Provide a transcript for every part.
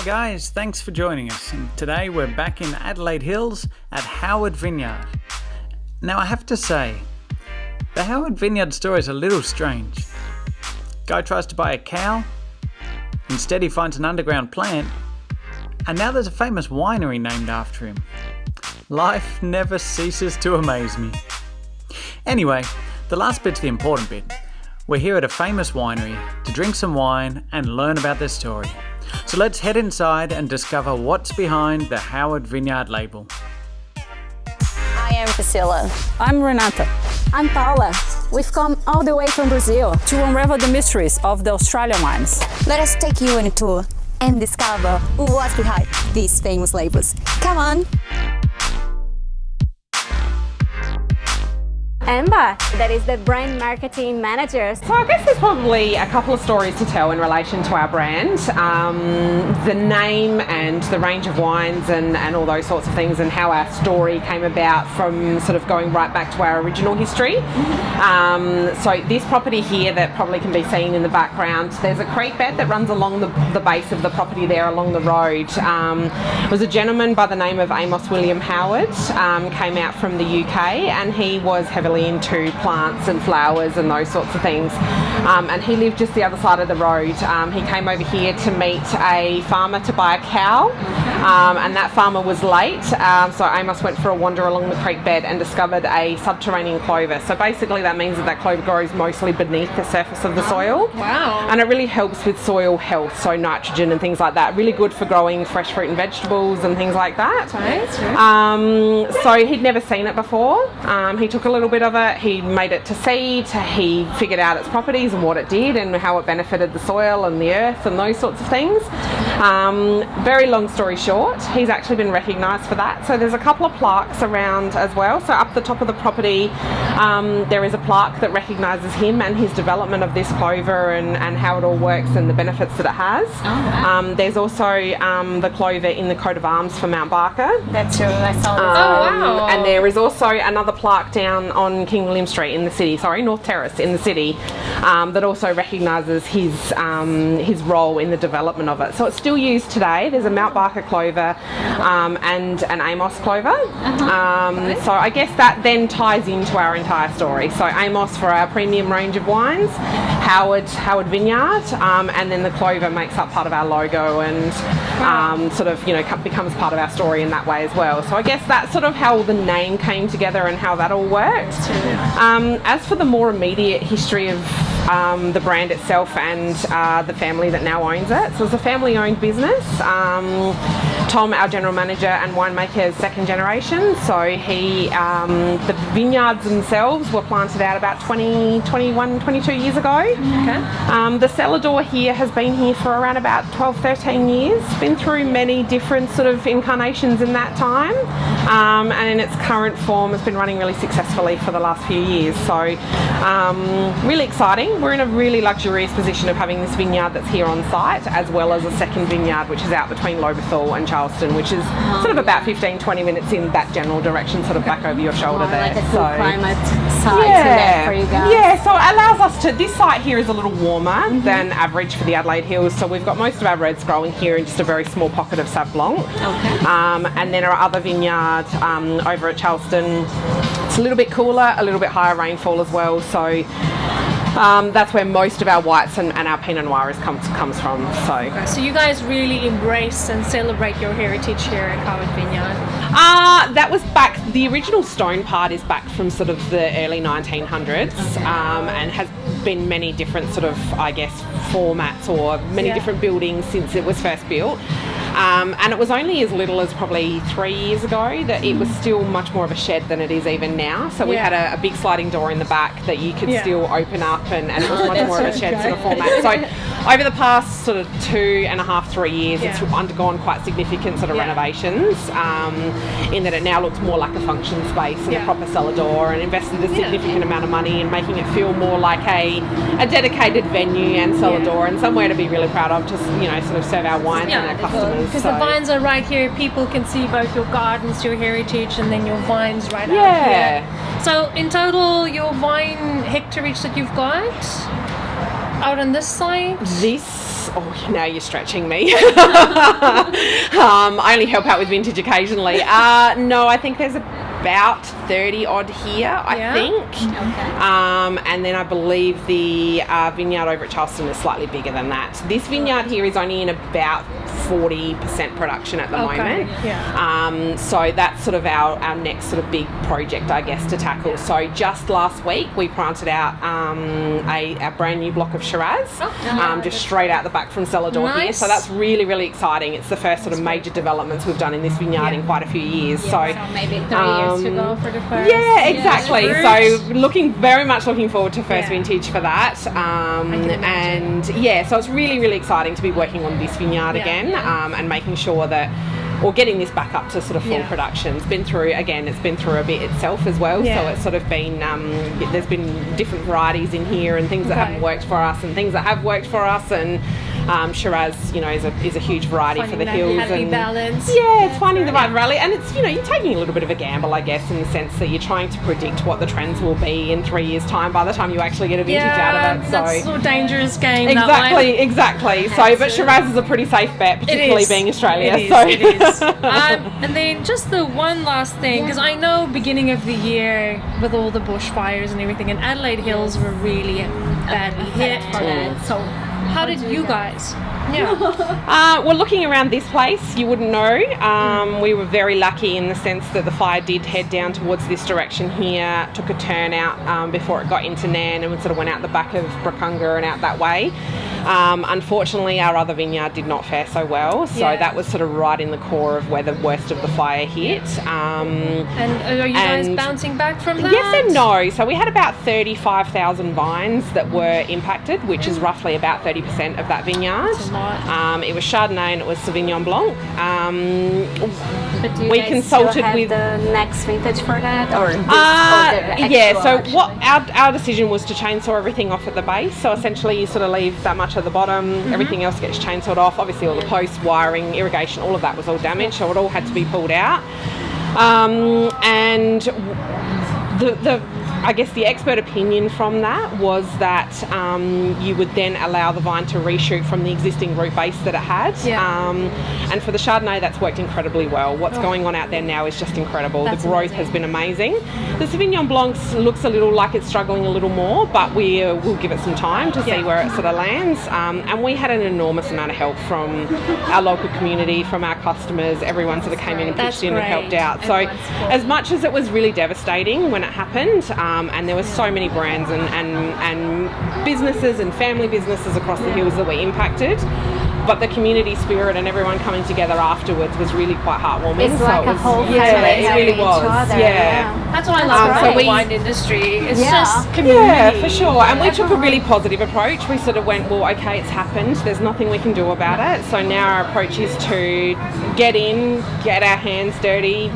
Hi guys, thanks for joining us. And today we're back in Adelaide Hills at Howard Vineyard. Now I have to say, the Howard Vineyard story is a little strange. Guy tries to buy a cow, instead he finds an underground plant, and now there's a famous winery named after him. Life never ceases to amaze me. Anyway, the last bit's the important bit. We're here at a famous winery to drink some wine and learn about their story. So let's head inside and discover what's behind the Howard Vineyard label. I am Priscilla. I'm Renata. I'm Paula. We've come all the way from Brazil. To unravel the mysteries of the Australian wines. Let us take you on a tour and discover what's behind these famous labels. Come on! Amber, that is the brand marketing manager. So I guess there's probably a couple of stories to tell in relation to our brand. The name and the range of wines and all those sorts of things, and how our story came about from sort of going right back to our original history. So this property here that probably can be seen in the background, there's a creek bed that runs along the base of the property there along the road. It was a gentleman by the name of Amos William Howard, came out from the UK, and he was heavily into plants and flowers and those sorts of things, and he lived just the other side of the road. He came over here to meet a farmer to buy a cow, and that farmer was late, so Amos went for a wander along the creek bed and discovered a subterranean clover. So basically that means that clover grows mostly beneath the surface of the soil. Wow. And it really helps with soil health, so nitrogen and things like that. Really good for growing fresh fruit and vegetables and things like that. Right. So he'd never seen it before. He took a little bit of it, he made it to seed, he figured out its properties and what it did and how it benefited the soil and the earth and those sorts of things. Very long story short, he's actually been recognised for that. So there's a couple of plaques around as well. So up the top of the property there is a plaque that recognises him and his development of this clover and how it all works and the benefits that it has. There's also the clover in the coat of arms for Mount Barker. That's true, I saw this. Wow. And there is also another plaque down on King William Street in the city, North Terrace in the city, that also recognises his role in the development of it. So it's still used today. There's a Mount Barker clover and an Amos clover. So I guess that then ties into our entire story. So Amos for our premium range of wines, Howard Vineyard, and then the clover makes up part of our logo and becomes part of our story in that way as well. So I guess that's sort of how the name came together and how that all works. As for the more immediate history of the brand itself and the family that now owns it, so it's a family-owned business. Tom, our general manager and winemaker, is second generation. So the vineyards themselves were planted out about 22 years ago. Okay. The cellar door here has been here for around about 12, 13 years. Been through many different sort of incarnations in that time. And in its current form has been running really successfully for the last few years. So really exciting. We're in a really luxurious position of having this vineyard that's here on site, as well as a second vineyard which is out between Lobethal and Charleston, which is sort of about 15-20 minutes in that general direction, sort of back over your shoulder there. Like a cool climate site there for you guys. Yeah, so it allows us to, this site here is a little warmer than average for the Adelaide Hills, so we've got most of our reds growing here in just a very small pocket of Sauv Blanc. Okay. And then our other vineyard over at Charleston, it's a little bit cooler, a little bit higher rainfall as well, so that's where most of our whites and our Pinot Noir comes from. So you guys really embrace and celebrate your heritage here at Howard Vineyard. That was back, the original stone part is back from sort of the early 1900s, and has been many different sort of, I guess, formats or many different buildings since it was first built. And it was only as little as probably 3 years ago that it was still much more of a shed than it is even now. So we had a big sliding door in the back that you could still open up, and it was much more of a shed sort of format. So over the past sort of 2.5, 3 years, it's undergone quite significant sort of renovations, in that it now looks more like a function space and a proper cellar door, and invested a significant amount of money in making it feel more like a dedicated venue and cellar door, and somewhere to be really proud of, to sort of serve our wines and our customers. Because the vines are right here, people can see both your gardens, your heritage, and then your vines right out here. So in total, your vine hectareage that you've got out on this site? This now you're stretching me. I only help out with vintage occasionally. No, I think there's about 30 odd here, I think. Okay. And then I believe the vineyard over at Charleston is slightly bigger than that. This vineyard here is only in about 40% production at the moment. Yeah. So that's sort of our next sort of big project, I guess, to tackle. So just last week we planted out a brand new block of Shiraz, just straight out the back from cellar door here. Nice. So that's really, really exciting. It's the first sort of major developments we've done in this vineyard in quite a few years. So maybe 3 years to go for the first. Yeah, exactly. So very much looking forward to first vintage for that. And yeah, so it's really, really exciting to be working on this vineyard again, and making sure that, or getting this back up to sort of full production. It's been through a bit itself as well. So it's sort of been, there's been different varieties in here and things that haven't worked for us and things that have worked for us. And Shiraz, is a huge variety for the hills. Happy balance. Yeah, it's finding the right variety, and it's you're taking a little bit of a gamble, I guess, in the sense that you're trying to predict what the trends will be in 3 years' time. By the time you actually get a vintage out of it, that's a dangerous game. Exactly. So, but Shiraz is a pretty safe bet, particularly being Australia. It is. And then just the one last thing, because I know beginning of the year with all the bushfires and everything, and Adelaide Hills were really badly hit for that. So how did you guys? Well, looking around this place, you wouldn't know. We were very lucky in the sense that the fire did head down towards this direction here, took a turn out before it got into Nan, and sort of went out the back of Brakunga and out that way. Unfortunately, our other vineyard did not fare so well, so that was sort of right in the core of where the worst of the fire hit. And are you guys bouncing back from that? Yes and no. So we had about 35,000 vines that were impacted, which is roughly about 30% of that vineyard. That's a lot. It was Chardonnay and it was Sauvignon Blanc. But do you we guys consulted still have with the next vintage for that, or so what our decision was to chainsaw everything off at the base. So essentially you sort of leave that much at the bottom, everything else gets chainsawed off. Obviously all the posts, wiring, irrigation, all of that was all damaged, so it all had to be pulled out. And I guess the expert opinion from that was that you would then allow the vine to reshoot from the existing root base that it had. And for the Chardonnay, that's worked incredibly well. What's going on out there now is just incredible. The growth has been amazing. The Sauvignon Blanc looks a little like it's struggling a little more, but we'll give it some time to see where it sort of lands. And we had an enormous amount of help from our local community, from our customers. Everyone sort of came in and pitched in and helped out. So as much as it was really devastating when it happened, and there were so many brands and businesses and family businesses across the hills that were impacted, but the community spirit and everyone coming together afterwards was really quite heartwarming. It's like a whole family. It really was. That's what I love about the wine industry. It's just community. Yeah, for sure. And we took a really positive approach. We sort of went, well, okay, it's happened. There's nothing we can do about it. So now our approach is to get in, get our hands dirty,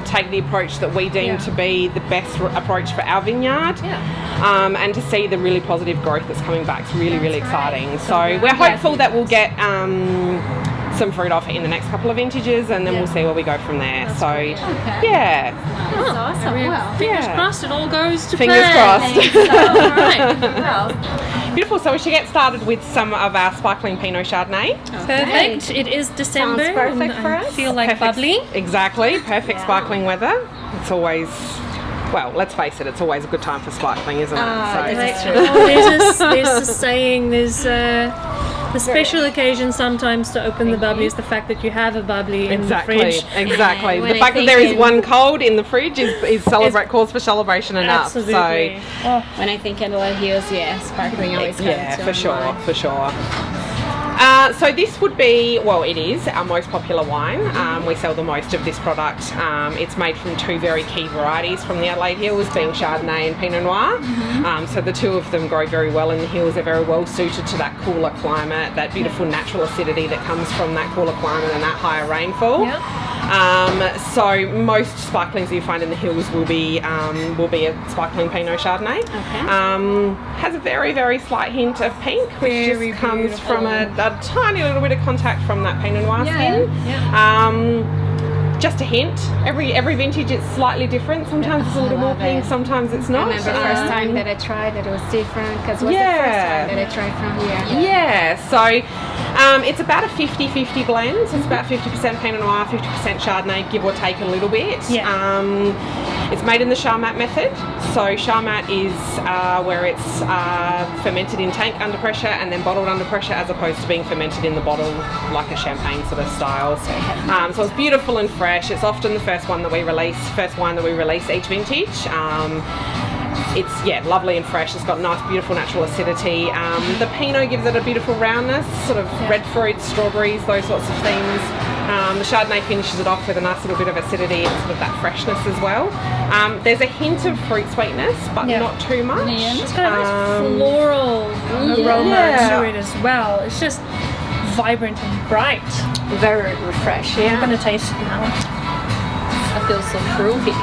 take the approach that we deem to be the best approach for our vineyard, and to see the really positive growth that's coming back. It's really, really exciting. So we're hopeful that we'll get some fruit off it in the next couple of vintages, and then we'll see where we go from there. That's That's awesome. Fingers crossed it all goes to fingers plan. crossed. Beautiful. So we should get started with some of our sparkling Pinot Chardonnay. Perfect. It is December. Sounds perfect for us. Feel like bubbly. Exactly. Perfect sparkling weather. It's always, well, let's face it, it's always a good time for sparkling, isn't it? There's a saying, there's the special occasion sometimes to open the bubbly is the fact that you have a bubbly in the fridge. Exactly. The fact that there is one cold in the fridge is cause for celebration enough. Absolutely. So when I think Adelaide Hills, sparkling always comes to mind. For sure. So this would be, well, it is our most popular wine. We sell the most of this product. It's made from two very key varieties from the Adelaide Hills, being Chardonnay and Pinot Noir. So the two of them grow very well in the hills. They're very well suited to that cooler climate, that beautiful natural acidity that comes from that cooler climate and that higher rainfall. So most sparklings you find in the hills will be a sparkling Pinot Chardonnay. Has a very, very slight hint of pink, which just comes from a tiny little bit of contact from that Pinot Noir skin. just a hint. Every vintage it's slightly different. Sometimes it's a little more pink, sometimes it's not. I remember the first time that I tried that it was different because it was the first time that I tried from here. Yeah, so it's about a 50-50 blend. So it's about 50% Pinot Noir, 50% Chardonnay, give or take a little bit. It's made in the Charmat method. So Charmat is where it's fermented in tank under pressure and then bottled under pressure, as opposed to being fermented in the bottle like a champagne sort of style. So it's beautiful and fresh. It's often the first wine that we release each vintage. It's lovely and fresh. It's got nice, beautiful natural acidity. The Pinot gives it a beautiful roundness, sort of red fruits, strawberries, those sorts of things. The Chardonnay finishes it off with a nice little bit of acidity and sort of that freshness as well. There's a hint of fruit sweetness, but not too much. It's got a nice floral aroma to it as well. It's just vibrant and bright. Very refreshing. I'm gonna taste it now. I feel so fruity.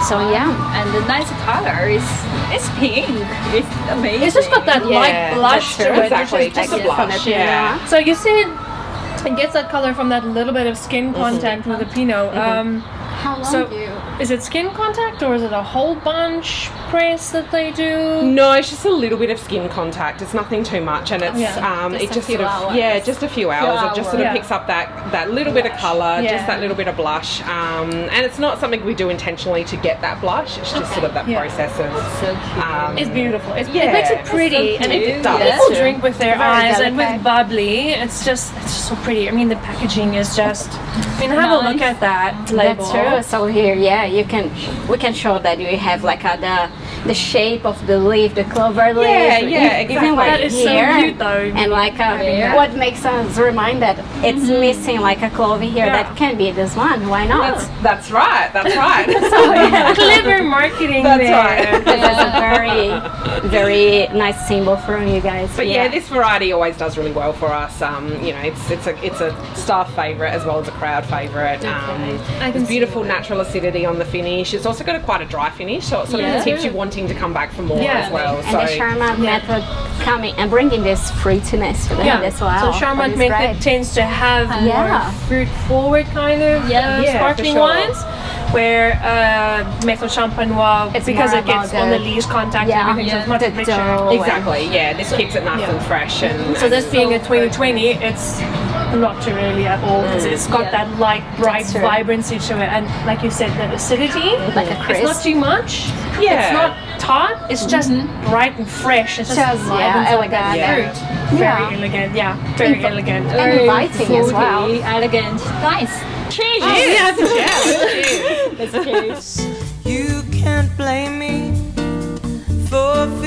So And the nice color is pink. It's amazing. It's just got that light blush to it. Exactly, Which is just a blush. Yeah. So you see it gets that color from that little bit of skin contact with the Pinot. how long So do you... is it skin contact or is it a whole bunch press that they do? No, it's just a little bit of skin contact. It's nothing too much, and it's it just sort of just a few hours. It just sort of picks up that little bit of colour, just that little bit of blush, and it's not something we do intentionally to get that blush. It's just sort of that process of. It's beautiful. It makes it pretty, and people drink with their eyes and with bubbly. It's just so pretty. I mean, the packaging is just. I mean, have a look at that label. That's true. So here, we can show that you have like the shape of the leaf, the clover leaf. Exactly. Even like That is so here, cute, though. and like what makes us remind that it's missing like a clover here. That can be this one. Why not? That's right. Clever marketing That's there. right. That's a very, very nice symbol for you guys. But this variety always does really well for us. It's a staff favourite as well as a crowd favourite. There's beautiful natural acidity on the finish. It's also got quite a dry finish, so it sort of keeps you wanting to come back for more as well. And the Charmat method coming and bringing this fruitiness to them as well. So Charmat method tends to have more fruit forward kind of sparkling wines. Where Method Champenois, because it gets on the leaves contact and everything, so it's much richer. Exactly, this keeps it nice and fresh. And so this being a 2020, it's not too early at all because it's got that light, bright vibrancy to it, and like you said, that acidity. Like a crisp. It's not too much. It's not tart. It's just bright and fresh. It's just elegant. Fruit. Very elegant. Very elegant. And inviting as well. Elegant. Nice. Cheers. Let's cheers. You can't blame me for